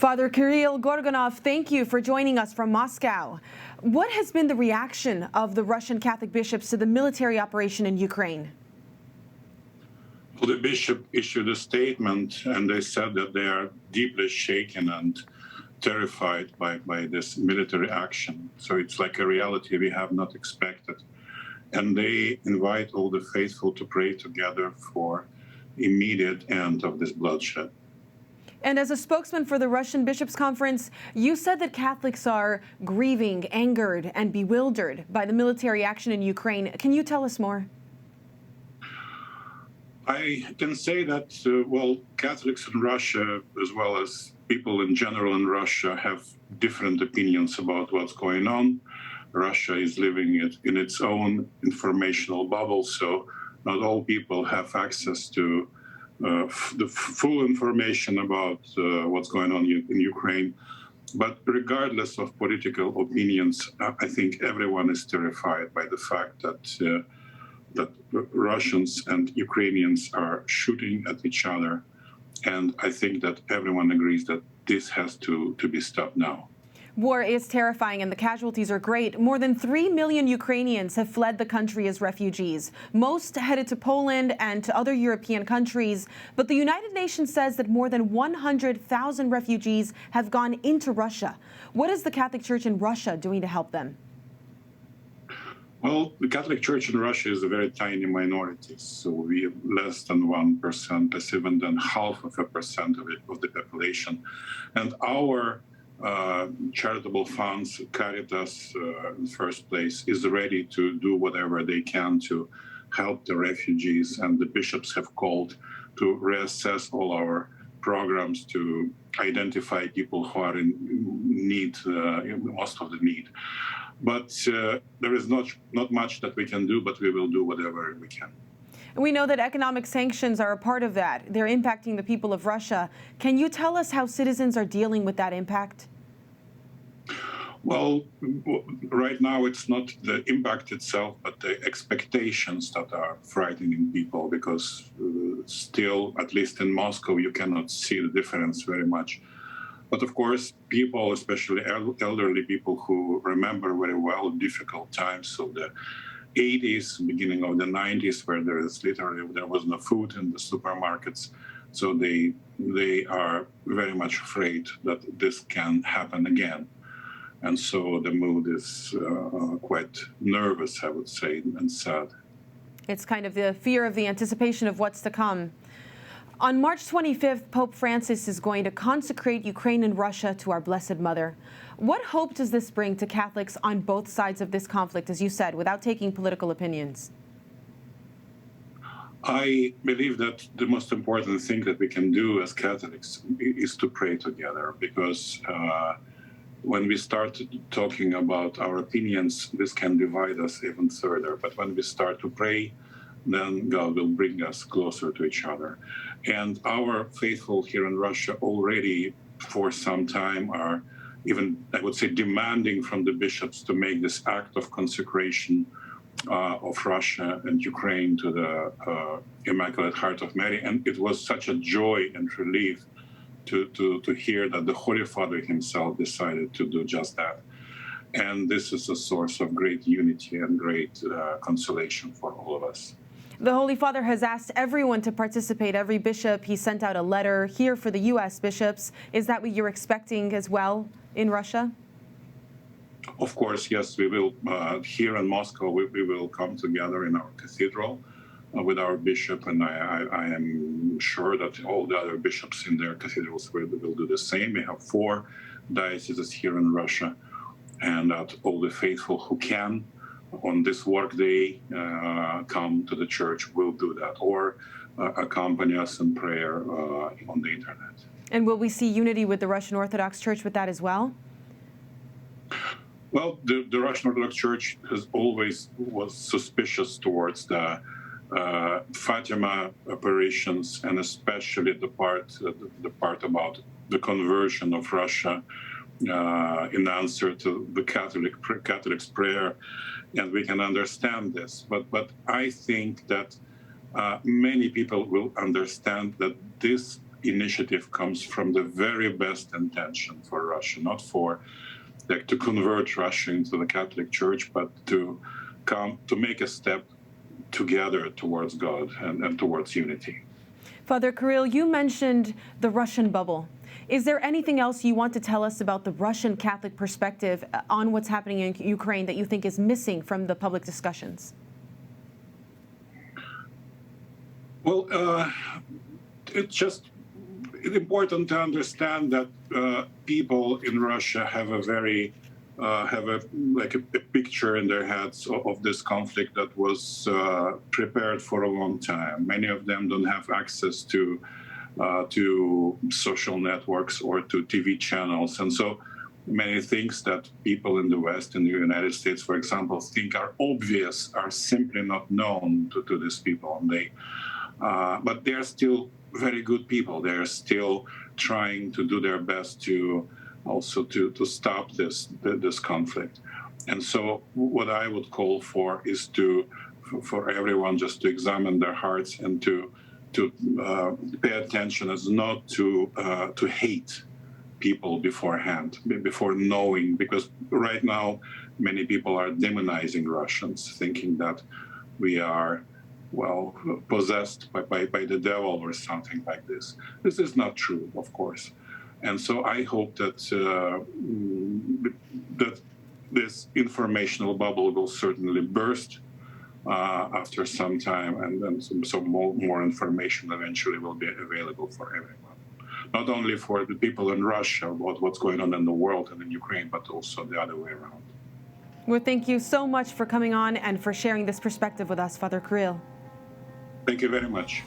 Father Kirill Gorbunov, thank you for joining us from Moscow. What has been the reaction of the Russian Catholic bishops to the military operation in Ukraine? Well, the bishop issued a statement, and they said that they are deeply shaken and terrified by this military action. So it's like a reality we have not expected. And they invite all the faithful to pray together for immediate end of this bloodshed. And as a spokesman for the Russian Bishops' Conference, you said that Catholics are grieving, angered, and bewildered by the military action in Ukraine. Can you tell us more? I can say that, well, Catholics in Russia, as well as people in general in Russia, have different opinions about what's going on. Russia is living in its own informational bubble, so not all people have access to the full information about what's going on in Ukraine. But regardless of political opinions, I think everyone is terrified by the fact that Russians and Ukrainians are shooting at each other. And I think that everyone agrees that this has to be stopped now. War is terrifying and the casualties are great. More than 3 million Ukrainians have fled the country as refugees, most headed to Poland and to other European countries. But the United Nations says that more than 100,000 refugees have gone into Russia. What is the Catholic Church in Russia doing to help them? Well, the Catholic Church in Russia is a very tiny minority, so we have less than 1%, less even than 0.5% of the population. And our charitable funds, Caritas in the first place, is ready to do whatever they can to help the refugees, and the bishops have called to reassess all our programs to identify people who are in need, most of the need. But there is not much that we can do, but we will do whatever we can. We know that economic sanctions are a part of that. They're impacting the people of Russia. Can you tell us how citizens are dealing with that impact? Well, right now it's not the impact itself, but the expectations that are frightening people, because still, at least in Moscow, you cannot see the difference very much. But of course, people, especially elderly people who remember very well difficult times of the 80s, beginning of the 90s, where there was no food in the supermarkets. So they are very much afraid that this can happen again. And so the mood is quite nervous, I would say, and sad. It's kind of the fear of the anticipation of what's to come. On March 25th, Pope Francis is going to consecrate Ukraine and Russia to our Blessed Mother. What hope does this bring to Catholics on both sides of this conflict, as you said, without taking political opinions? I believe that the most important thing that we can do as Catholics is to pray together, because when we start talking about our opinions, this can divide us even further. But when we start to pray, then God will bring us closer to each other. And our faithful here in Russia already for some time are even, I would say, demanding from the bishops to make this act of consecration of Russia and Ukraine to the Immaculate Heart of Mary. And it was such a joy and relief to hear that the Holy Father himself decided to do just that. And this is a source of great unity and great consolation for all of us. The Holy Father has asked everyone to participate, every bishop. He sent out a letter here for the U.S. bishops. Is that what you're expecting as well in Russia? Of course, yes, we will. Here in Moscow, we will come together in our cathedral with our bishop, and I am sure that all the other bishops in their cathedrals will do the same. We have 4 dioceses here in Russia, and that all the faithful who can on this work day come to the church will do that, or accompany us in prayer on the internet. And will we see unity with the Russian Orthodox Church with that as well? Well, the Russian Orthodox Church has always was suspicious towards the Fatima operations, and especially the part about the conversion of Russia in answer to the Catholic's prayer, and we can understand this. But I think that many people will understand that this initiative comes from the very best intention for Russia, not for to convert Russia into the Catholic Church, but to make a step together towards God and towards unity. Father Kirill, you mentioned the Russian bubble. Is there anything else you want to tell us about the Russian Catholic perspective on what's happening in Ukraine that you think is missing from the public discussions? Well, it's just important to understand that people in Russia have a very a picture in their heads of this conflict that was prepared for a long time. Many of them don't have access to social networks or to TV channels, and so many things that people in the West, in the United States, for example, think are obvious are simply not known to these people. And but they are still very good people. They are still trying to do their best to also to stop this conflict. And so what I would call for is for everyone just to examine their hearts and to pay attention as not to hate people beforehand, before knowing, because right now many people are demonizing Russians, thinking that we are possessed by the devil or something like this. This is not true, of course. And so I hope that that this informational bubble will certainly burst after some time, and then some more information eventually will be available for everyone. Not only for the people in Russia about what's going on in the world and in Ukraine, but also the other way around. Well, thank you so much for coming on and for sharing this perspective with us, Father Kirill. Thank you very much.